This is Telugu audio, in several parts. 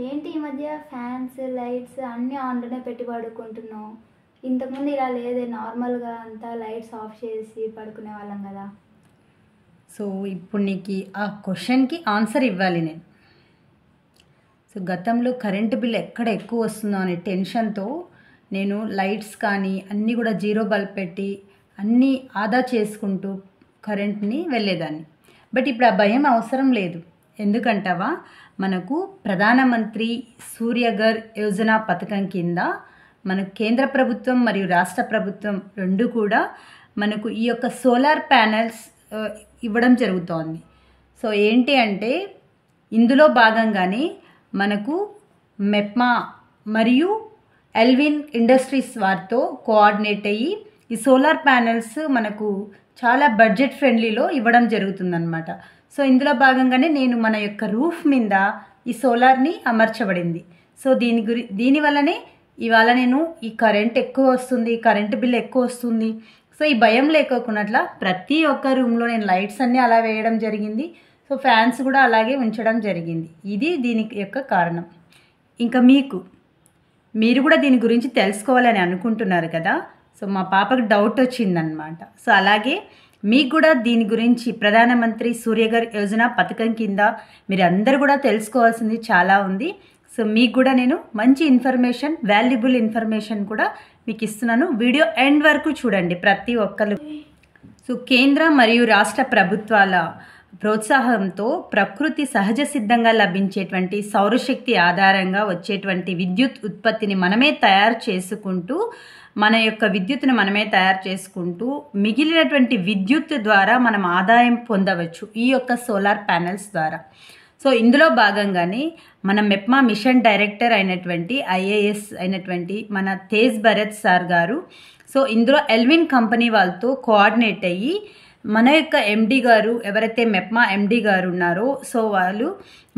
ఏంటి ఈ మధ్య ఫ్యాన్స్ లైట్స్ అన్నీ ఆన్లోనే పెట్టి పడుకుంటున్నాం. ఇంతకుముందు ఇలా లేదే, నార్మల్గా అంతా లైట్స్ ఆఫ్ చేసి పడుకునే వాళ్ళం కదా. సో ఇప్పుడు నీకు ఆ క్వశ్చన్కి ఆన్సర్ ఇవ్వాలి నేను. సో గతంలో కరెంటు బిల్ ఎక్కడ ఎక్కువ వస్తుందో అనే టెన్షన్తో నేను లైట్స్ కానీ అన్నీ కూడా జీరో బల్బ్ పెట్టి అన్నీ ఆదా చేసుకుంటూ కరెంట్ని వెళ్ళేదాన్ని. బట్ ఇప్పుడు ఆ భయం అవసరం లేదు. ఎందుకంటావా, మనకు ప్రధానమంత్రి సూర్యఘర్ యోజన పథకం కింద మనకు కేంద్ర ప్రభుత్వం మరియు రాష్ట్ర ప్రభుత్వం రెండు కూడా మనకు ఈ యొక్క సోలార్ ప్యానెల్స్ ఇవ్వడం జరుగుతోంది. సో ఏంటి అంటే ఇందులో భాగంగానే మనకు మెప్మా మరియు ఎల్విన్ ఇండస్ట్రీస్ వారితో కోఆర్డినేట్ అయ్యి ఈ సోలార్ ప్యానెల్స్ మనకు చాలా బడ్జెట్ ఫ్రెండ్లీలో ఇవ్వడం జరుగుతుందన్నమాట. సో ఇందులో భాగంగానే నేను మన యొక్క రూఫ్ మీద ఈ సోలార్ని అమర్చబడింది. సో దీనివల్లనే ఇవాళ నేను ఈ కరెంట్ ఎక్కువ వస్తుంది, కరెంటు బిల్ ఎక్కువ వస్తుంది, సో ఈ భయం లేకోకున్నట్ల ప్రతి ఒక్క రూమ్లో నేను లైట్స్ అన్నీ అలా వేయడం జరిగింది. సో ఫ్యాన్స్ కూడా అలాగే ఉంచడం జరిగింది. ఇది దీనికి యొక్క కారణం. ఇంకా మీరు కూడా దీని గురించి తెలుసుకోవాలని అనుకుంటున్నారు కదా. సో మా పాపకు డౌట్ వచ్చిందనమాట. సో అలాగే మీకు కూడా దీని గురించి ప్రధానమంత్రి సూర్యఘర్ యోజన పథకం కింద మీరు అందరూ కూడా తెలుసుకోవాల్సింది చాలా ఉంది. సో మీకు కూడా నేను మంచి ఇన్ఫర్మేషన్, వాల్యుబుల్ ఇన్ఫర్మేషన్ కూడా మీకు ఇస్తున్నాను. వీడియో ఎండ్ వరకు చూడండి ప్రతి ఒక్కరు. సో కేంద్ర మరియు రాష్ట్ర ప్రభుత్వాల ప్రోత్సాహంతో ప్రకృతి సహజ సిద్ధంగా లభించేటువంటి సౌరశక్తి ఆధారంగా వచ్చేటువంటి విద్యుత్ ఉత్పత్తిని మనమే తయారు చేసుకుంటూ మిగిలినటువంటి విద్యుత్ ద్వారా మనం ఆదాయం పొందవచ్చు ఈ యొక్క సోలార్ ప్యానెల్స్ ద్వారా. సో ఇందులో భాగంగానే మన మెప్మా మిషన్ డైరెక్టర్ అయినటువంటి ఐఏఎస్ అయినటువంటి మన తేజ్ భరత్ సార్ గారు సో ఇందులో ఎల్విన్ కంపెనీ వాళ్ళతో కోఆర్డినేట్ అయ్యి మన యొక్క ఎండి గారు, ఎవరైతే మెప్మా ఎండి గారు ఉన్నారో సో వాళ్ళు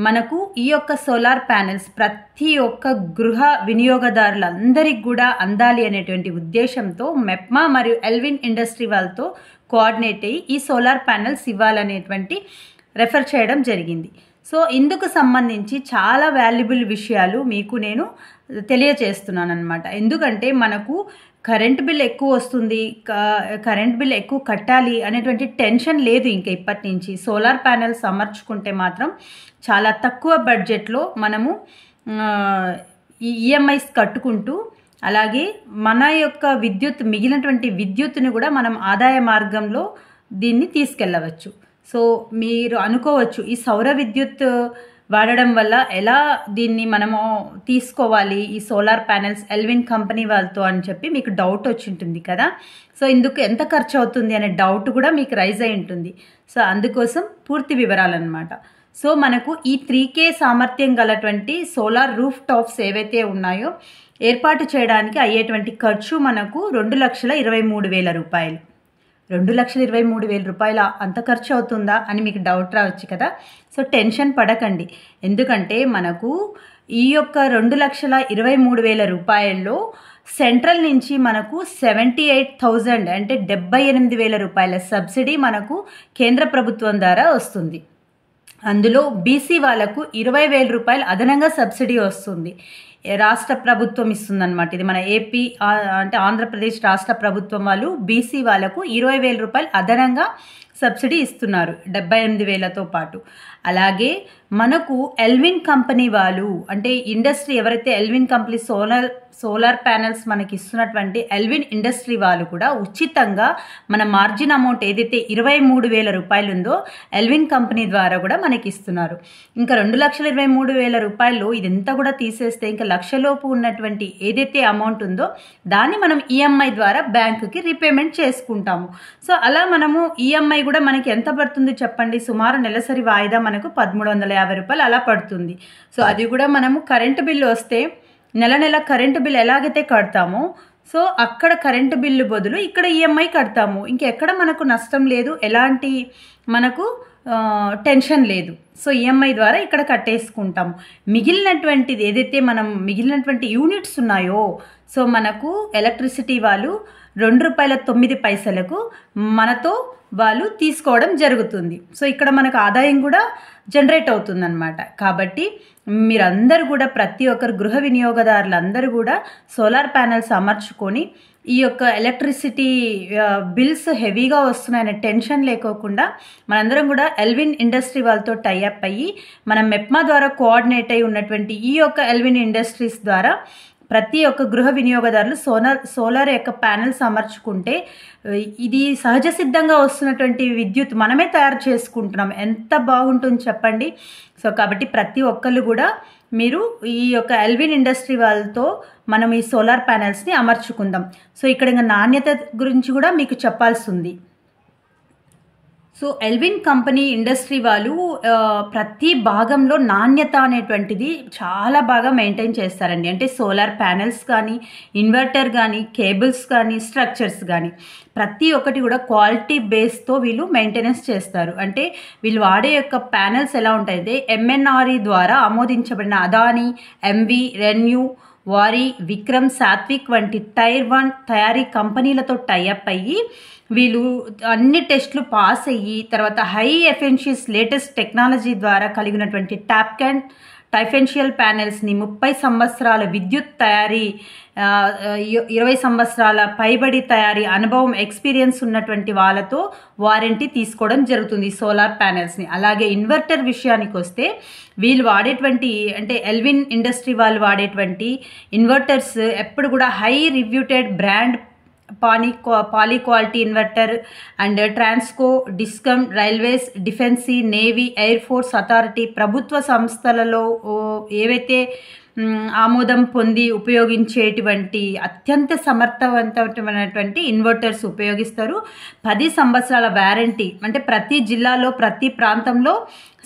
మనకు ఈ యొక్క సోలార్ ప్యానెల్స్ ప్రతి ఒక్క గృహ వినియోగదారులందరికీ కూడా అందాలి అనేటువంటి ఉద్దేశంతో మెప్మా మరియు ఎల్విన్ ఇండస్ట్రీ వాళ్ళతో కోఆర్డినేట్ అయ్యి ఈ సోలార్ ప్యానెల్స్ ఇవ్వాలనేటువంటి రెఫర్ చేయడం జరిగింది. సో ఇందుకు సంబంధించి చాలా వాల్యుబుల్ విషయాలు మీకు నేను తెలియచేస్తున్నాను అనమాట. ఎందుకంటే మనకు కరెంట్ బిల్ ఎక్కువ వస్తుంది, కరెంట్ బిల్ ఎక్కువ కట్టాలి అనేటువంటి టెన్షన్ లేదు ఇంకా ఇప్పటి నుంచి. సోలార్ ప్యానెల్స్ అమర్చుకుంటే మాత్రం చాలా తక్కువ బడ్జెట్లో మనము ఈ ఈఎంఐస్ కట్టుకుంటూ అలాగే మన యొక్క మిగిలినటువంటి విద్యుత్తుని కూడా మనం ఆదాయ మార్గంలో దీన్ని తీసుకెళ్ళవచ్చు. సో మీరు అనుకోవచ్చు ఈ సౌర విద్యుత్ వాడడం వల్ల ఎలా దీన్ని మనము తీసుకోవాలి ఈ సోలార్ ప్యానెల్స్ ఎల్విన్ కంపెనీ వాళ్ళతో అని చెప్పి మీకు డౌట్ వచ్చి ఉంటుంది కదా. సో ఇందుకు ఎంత ఖర్చు అవుతుంది అనే డౌట్ కూడా మీకు రైజ్ అయి ఉంటుంది. సో అందుకోసం పూర్తి వివరాలన్నమాట. సో మనకు ఈ 3K సామర్థ్యం గలటువంటి సోలార్ రూఫ్ టాప్స్ ఏవైతే ఉన్నాయో ఏర్పాటు చేయడానికి అయ్యేటువంటి ఖర్చు మనకు 2,23,000 రూపాయలు. 2,23,000 రూపాయల అంత ఖర్చు అవుతుందా అని మీకు డౌట్ రావచ్చు కదా. సో టెన్షన్ పడకండి. ఎందుకంటే మనకు ఈ యొక్క 2,23,000 రూపాయల్లో సెంట్రల్ నుంచి మనకు 78,000 అంటే 78,000 రూపాయల సబ్సిడీ మనకు కేంద్ర ప్రభుత్వం ద్వారా వస్తుంది. అందులో బీసీ వాళ్ళకు 20,000 రూపాయలు అదనంగా సబ్సిడీ వస్తుంది. రాష్ట్ర ప్రభుత్వం ఇస్తుందన్నమాట. ఇది మన ఏపీ అంటే ఆంధ్రప్రదేశ్ రాష్ట్ర ప్రభుత్వం వాళ్ళు బీసీ వాళ్ళకు 20,000 రూపాయలు అదనంగా సబ్సిడీ ఇస్తున్నారు 78,000తో పాటు. అలాగే మనకు ఎల్విన్ కంపెనీ వాళ్ళు అంటే ఇండస్ట్రీ ఎవరైతే ఎల్విన్ కంపెనీ సోలార్ ప్యానెల్స్ మనకి ఇస్తున్నటువంటి ఎల్విన్ ఇండస్ట్రీ వాళ్ళు కూడా ఉచితంగా మన మార్జిన్ అమౌంట్ ఏదైతే 23,000 రూపాయలు ఉందో ఎల్విన్ కంపెనీ ద్వారా కూడా మనకి ఇస్తున్నారు. ఇంకా 2,23,000 రూపాయలు ఇదంతా కూడా తీసేస్తే ఇంకా లక్షలోపు ఉన్నటువంటి ఏదైతే అమౌంట్ ఉందో దాన్ని మనం ఈఎంఐ ద్వారా బ్యాంకుకి రీపేమెంట్ చేసుకుంటాము. సో అలా మనము ఈఎంఐ కూడా మనకి ఎంత పడుతుంది చెప్పండి, సుమారు నెలసరి వాయిదా మనకు 1,350 రూపాయలు అలా పడుతుంది. సో అది కూడా మనము కరెంటు బిల్లు వస్తే నెల కరెంటు బిల్ ఎలాగైతే కడతామో సో అక్కడ కరెంటు బిల్లు బదులు ఇక్కడ ఈఎంఐ కడతాము. ఇంకెక్కడ మనకు నష్టం లేదు, ఎలాంటి మనకు టెన్షన్ లేదు. సో ఈఎంఐ ద్వారా ఇక్కడ కట్టేసుకుంటాము. మిగిలినటువంటిది ఏదైతే మిగిలినటువంటి యూనిట్స్ ఉన్నాయో సో మనకు ఎలక్ట్రిసిటీ వాళ్ళు ₹2.09 మనతో వాళ్ళు తీసుకోవడం జరుగుతుంది. సో ఇక్కడ మనకు ఆదాయం కూడా జనరేట్ అవుతుందన్నమాట. కాబట్టి మీరందరూ కూడా ప్రతి ఒక్కరు గృహ వినియోగదారులందరూ కూడా సోలార్ ప్యానెల్స్ అమర్చుకొని ఈ యొక్క ఎలక్ట్రిసిటీ బిల్స్ హెవీగా వస్తున్నాయనే టెన్షన్ లేకోకుండా మనందరం కూడా ఎల్విన్ ఇండస్ట్రీ వాళ్ళతో టైఅప్ అయ్యి మనం మెప్మా ద్వారా కోఆర్డినేట్ అయి ఉన్నటువంటి ఈ యొక్క ఎల్విన్ ఇండస్ట్రీస్ ద్వారా ప్రతి ఒక్క గృహ వినియోగదారులు సోలార్ యొక్క ప్యానెల్స్ అమర్చుకుంటే ఇది సహజ సిద్ధంగా వస్తున్నటువంటి విద్యుత్ మనమే తయారు చేసుకుంటున్నాం. ఎంత బాగుంటుంది చెప్పండి. సో కాబట్టి ప్రతి ఒక్కళ్ళు కూడా మీరు ఈ యొక్క ఎల్విన్ ఇండస్ట్రీ వాళ్ళతో మనం ఈ సోలార్ ప్యానెల్స్ని అమర్చుకుందాం. సో ఇక్కడ ఇంకా నాణ్యత గురించి కూడా మీకు చెప్పాల్సి ఉంది. సో ఎల్విన్ కంపెనీ ఇండస్ట్రీ వాళ్ళు ప్రతి భాగంలో నాణ్యత అనేటువంటిది చాలా బాగా మెయింటైన్ చేస్తారండి. అంటే సోలార్ ప్యానెల్స్ కానీ, ఇన్వర్టర్ కానీ, కేబుల్స్ కానీ, స్ట్రక్చర్స్ కానీ ప్రతి ఒక్కటి కూడా క్వాలిటీ బేస్తో వీళ్ళు మెయింటెనెన్స్ చేస్తారు. అంటే వీళ్ళు వాడే యొక్క ప్యానెల్స్ ఎలా ఉంటాయంటే MNRE ద్వారా ఆమోదించబడిన అదానీ, ఎంవి, రెన్యూ, వారి, విక్రమ్, సాత్విక్ వంటి టైర్ 1 తయారీ కంపెనీలతో టైఅప్ అయ్యి వీళ్ళు అన్ని టెస్టులు పాస్ అయ్యి తర్వాత హై ఎఫిషియన్స్ లేటెస్ట్ టెక్నాలజీ ద్వారా కలిగినటువంటి టాప్కాన్ టైఫెన్షియల్ ప్యానెల్స్ని 30 సంవత్సరాల విద్యుత్ తయారీ 20 సంవత్సరాల పైబడి తయారీ అనుభవం ఎక్స్పీరియన్స్ ఉన్నటువంటి వాళ్ళతో వారంటీ తీసుకోవడం జరుగుతుంది సోలార్ ప్యానెల్స్ని. అలాగే ఇన్వర్టర్ విషయానికి వస్తే వీళ్ళు వాడేటువంటి అంటే ఎల్విన్ ఇండస్ట్రీ వాళ్ళు వాడేటువంటి ఇన్వర్టర్స్ ఎప్పుడు కూడా హై రివ్యూటెడ్ బ్రాండ్ పాలీ quality inverter and Transco, discom, railways, defence, navy, air force authority ప్రభుత్వ సంస్థలలో ఏవైతే ఆమోదం పొంది ఉపయోగించేటువంటి అత్యంత సమర్థవంతమైనటువంటి ఇన్వర్టర్స్ ఉపయోగిస్తారు. 10 సంవత్సరాల వ్యారంటీ అంటే ప్రతి జిల్లాలో ప్రతి ప్రాంతంలో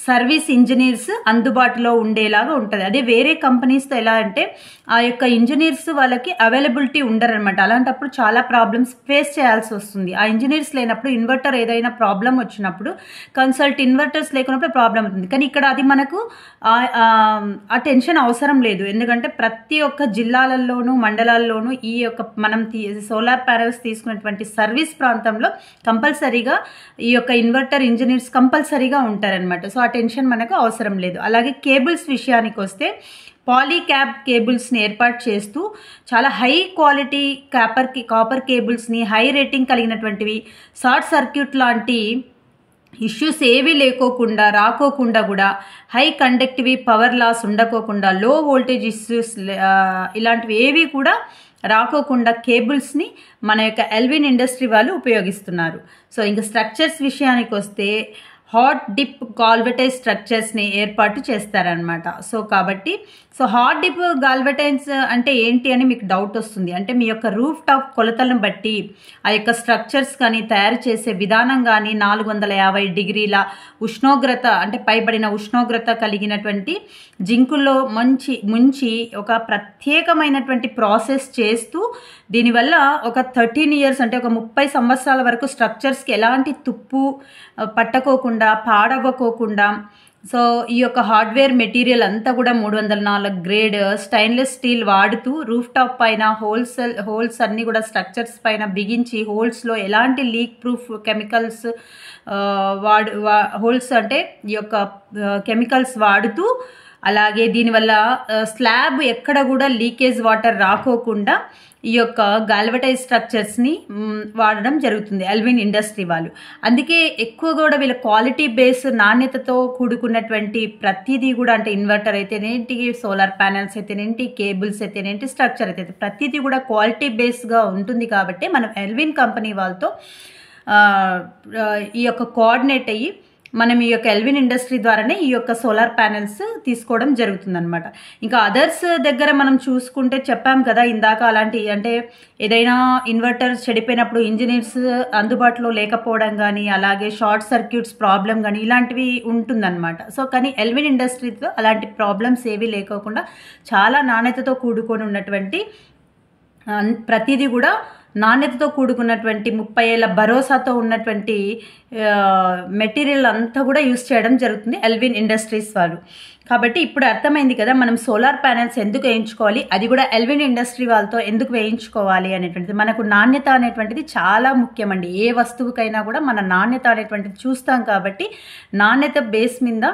సర్వీస్ ఇంజనీర్స్ అందుబాటులో ఉండేలాగా ఉంటుంది. అదే వేరే కంపెనీస్తో ఎలా అంటే ఆ యొక్క ఇంజనీర్స్ వాళ్ళకి అవైలబిలిటీ ఉండరనమాట. అలాంటప్పుడు చాలా ప్రాబ్లమ్స్ ఫేస్ చేయాల్సి వస్తుంది. ఆ ఇంజనీర్స్ లేనప్పుడు ఇన్వర్టర్ ఏదైనా ప్రాబ్లం వచ్చినప్పుడు ఇన్వర్టర్స్ లేకున్నప్పుడు ప్రాబ్లం అవుతుంది. కానీ ఇక్కడ అది మనకు ఆ టెన్షన్ అవసరం లేదు. ఎందుకంటే ప్రతి ఒక్క జిల్లాలలోనూ మండలాల్లోనూ ఈ యొక్క మనం సోలార్ ప్యానెల్స్ తీసుకున్నటువంటి సర్వీస్ ప్రాంతంలో కంపల్సరీగా ఈ యొక్క ఇన్వర్టర్ ఇంజనీర్స్ కంపల్సరీగా ఉంటారనమాట. సో ఆ టెన్షన్ మనకు అవసరం లేదు. అలాగే కేబుల్స్ విషయానికి వస్తే పాలీక్యాబ్ కేబుల్స్ని ఏర్పాటు చేస్తూ చాలా హై క్వాలిటీ కాపర్ కేబుల్స్ని హై రేటింగ్ కలిగినటువంటివి షార్ట్ సర్క్యూట్ లాంటి ఇష్యూస్ ఏవి రాకోకుండా కూడా హై కండక్టివ్ పవర్ లాస్ ఉండకోకుండా లో వోల్టేజ్ ఇష్యూస్ ఇలాంటివి ఏవి కూడా రాకోకుండా కేబుల్స్ని మన యొక్క ఎల్విన్ ఇండస్ట్రీ వాళ్ళు ఉపయోగిస్తున్నారు. సో ఇంకా స్ట్రక్చర్స్ విషయానికి వస్తే హాట్ డిప్ గాల్వటైజ్ స్ట్రక్చర్స్ని ఏర్పాటు చేస్తారనమాట. కాబట్టి హాట్ డిప్ గాల్వటైజ్ అంటే ఏంటి అని మీకు డౌట్ వస్తుంది. అంటే మీ యొక్క రూఫ్ టాప్ కొలతలను బట్టి ఆ యొక్క స్ట్రక్చర్స్ కానీ తయారు చేసే విధానం కానీ 450 డిగ్రీల ఉష్ణోగ్రత అంటే పైబడిన ఉష్ణోగ్రత కలిగినటువంటి జింకుల్లో ముంచి ఒక ప్రత్యేకమైనటువంటి ప్రాసెస్ చేస్తూ దీనివల్ల ఒక 13 ఇయర్స్ అంటే ఒక 30 సంవత్సరాల వరకు స్ట్రక్చర్స్కి ఎలాంటి తుప్పు పట్టకోకుండా పాడవ్వకోకుండా సో ఈ యొక్క హార్డ్వేర్ మెటీరియల్ అంతా కూడా 304 గ్రేడ్ స్టెయిన్లెస్ స్టీల్ వాడుతూ రూఫ్ టాప్ పైన హోల్స్ అన్నీ కూడా స్ట్రక్చర్స్ పైన బిగించి హోల్స్లో ఎలాంటి లీక్ ప్రూఫ్ కెమికల్స్ హోల్స్ అంటే ఈ యొక్క కెమికల్స్ వాడుతూ అలాగే దీనివల్ల స్లాబ్ ఎక్కడ కూడా లీకేజ్ వాటర్ రాకోకుండా ఈ యొక్క గాల్వటైజ్ స్ట్రక్చర్స్ని వాడడం జరుగుతుంది ఎల్విన్ ఇండస్ట్రీ వాళ్ళు. అందుకే ఎక్కువ కూడా వీళ్ళ క్వాలిటీ బేస్ నాణ్యతతో కూడుకున్నటువంటి ప్రతిదీ కూడా అంటే ఇన్వర్టర్ అయితేనేంటి, సోలార్ ప్యానెల్స్ అయితేనేంటి, కేబుల్స్ అయితేనేంటి, స్ట్రక్చర్ అయితే ప్రతిదీ కూడా క్వాలిటీ బేస్గా ఉంటుంది. కాబట్టి మనం ఎల్విన్ కంపెనీ వాళ్ళతో ఈ యొక్క కోఆర్డినేట్ అయ్యి మనం ఈ యొక్క ఎల్విన్ ఇండస్ట్రీ ద్వారానే ఈ యొక్క సోలార్ ప్యానెల్స్ తీసుకోవడం జరుగుతుందన్నమాట. ఇంకా అదర్స్ దగ్గర మనం చూసుకుంటే చెప్పాం కదా ఇందాక అలాంటి అంటే ఏదైనా ఇన్వర్టర్ చెడిపోయినప్పుడు ఇంజనీర్స్ అందుబాటులో లేకపోవడం కానీ అలాగే షార్ట్ సర్క్యూట్స్ ప్రాబ్లం కానీ ఇలాంటివి ఉంటుందన్నమాట. సో కానీ ఎల్విన్ ఇండస్ట్రీతో అలాంటి ప్రాబ్లమ్స్ ఏవి లేకోకుండా చాలా నాణ్యతతో కూడుకొని ఉన్నటువంటి ప్రతిదీ కూడా నాణ్యతతో కూడుకున్నటువంటి 30 ఏళ్ల భరోసాతో ఉన్నటువంటి మెటీరియల్ అంతా కూడా యూస్ చేయడం జరుగుతుంది ఎల్విన్ ఇండస్ట్రీస్ వాళ్ళు. కాబట్టి ఇప్పుడు అర్థమైంది కదా మనం సోలార్ ప్యానెల్స్ ఎందుకు వేయించుకోవాలి, అది కూడా ఎల్విన్ ఇండస్ట్రీ వాళ్ళతో ఎందుకు వేయించుకోవాలి అనేటువంటిది. మనకు నాణ్యత అనేటువంటిది చాలా ముఖ్యమండి. ఏ వస్తువుకైనా కూడా మన నాణ్యత అనేటువంటిది చూస్తాం కాబట్టి నాణ్యత బేస్ మీద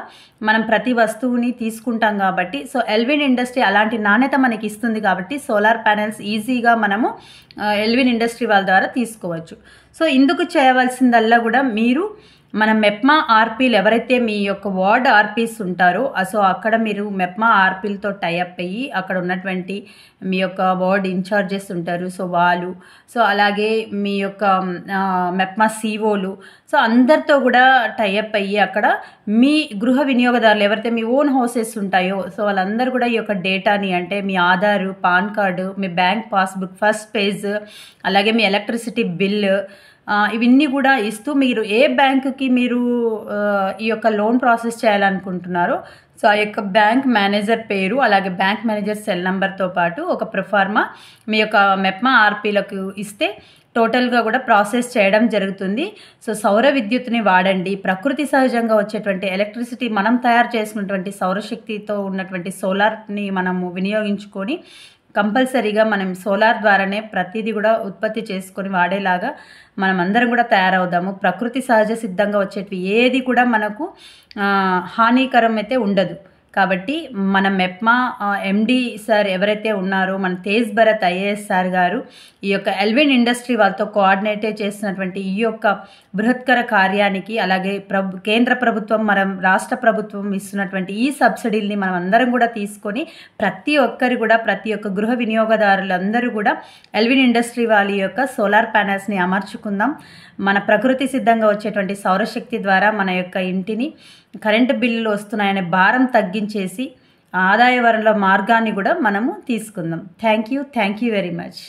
మనం ప్రతి వస్తువుని తీసుకుంటాం కాబట్టి సో ఎల్విన్ ఇండస్ట్రీ అలాంటి నాణ్యత మనకి ఇస్తుంది కాబట్టి సోలార్ ప్యానెల్స్ ఈజీగా మనము ఎల్విన్ ఇండస్ట్రీ వాళ్ళ ద్వారా తీసుకోవచ్చు. సో ఇందుకు చేయవలసిందల్లా కూడా మీరు మన మెప్మా ఆర్పీలు ఎవరైతే మీ యొక్క వార్డ్ ఆర్పీస్ ఉంటారో సో అక్కడ మీరు మెప్మా ఆర్పీలతో టైఅప్ అయ్యి అక్కడ ఉన్నటువంటి మీ యొక్క వార్డ్ ఇన్ఛార్జెస్ ఉంటారు సో వాళ్ళు, సో అలాగే మీ యొక్క మెప్మా సిఓలు, సో అందరితో కూడా టైఅప్ అయ్యి అక్కడ మీ గృహ వినియోగదారులు ఎవరైతే మీ ఓన్ హౌసెస్ ఉంటాయో సో వాళ్ళందరూ కూడా ఈ యొక్క డేటాని అంటే మీ ఆధారు, పాన్ కార్డు, మీ బ్యాంక్ పాస్బుక్ ఫస్ట్ పేజ్, అలాగే మీ ఎలక్ట్రిసిటీ బిల్లు ఇవన్నీ కూడా ఇస్తూ మీరు ఏ బ్యాంకుకి మీరు ఈ యొక్క లోన్ ప్రాసెస్ చేయాలనుకుంటున్నారో సో ఆ యొక్క బ్యాంక్ మేనేజర్ పేరు అలాగే బ్యాంక్ మేనేజర్ సెల్ నెంబర్తో పాటు ఒక ప్రొఫార్మా మీ యొక్క మెప్మా ఆర్పీలకు ఇస్తే టోటల్గా కూడా ప్రాసెస్ చేయడం జరుగుతుంది. సో సౌర విద్యుత్ని వాడండి. ప్రకృతి సహజంగా వచ్చేటువంటి ఎలక్ట్రిసిటీ మనం తయారు చేసుకున్నటువంటి సౌరశక్తితో ఉన్నటువంటి సోలార్ని మనము వినియోగించుకొని కంపల్సరీగా మనం సోలార్ ద్వారానే ప్రతిదీ కూడా ఉత్పత్తి చేసుకొని వాడేలాగా మనం అందరం కూడా తయారవుదాము. ప్రకృతి సహజ సిద్ధంగా వచ్చేటివి ఏది కూడా మనకు హానికరం అయితే ఉండదు. కాబట్టి మన మెప్మా ఎండి సార్ ఎవరైతే ఉన్నారో మన తేజ్ భరత్ ఐఏఎస్ సార్ గారు ఈ యొక్క ఎల్విన్ ఇండస్ట్రీ వాళ్ళతో కోఆర్డినేట్ చేసినటువంటి ఈ యొక్క బృహత్కర కార్యానికి అలాగే కేంద్ర ప్రభుత్వం మనం రాష్ట్ర ప్రభుత్వం ఇస్తున్నటువంటి ఈ సబ్సిడీల్ని మనం అందరం కూడా తీసుకొని ప్రతి ఒక్క గృహ వినియోగదారులందరూ కూడా ఎల్విన్ ఇండస్ట్రీ వాళ్ళ యొక్క సోలార్ ప్యానెల్స్ని అమర్చుకుందాం. మన ప్రకృతి సిద్ధంగా వచ్చేటువంటి సౌరశక్తి ద్వారా మన యొక్క ఇంటిని కరెంటు బిల్లులు వస్తున్నాయనే భారం తగ్గించేసి ఆదాయ వనరుల మార్గాన్ని కూడా మనము తీసుకుందాం. Thank you very much.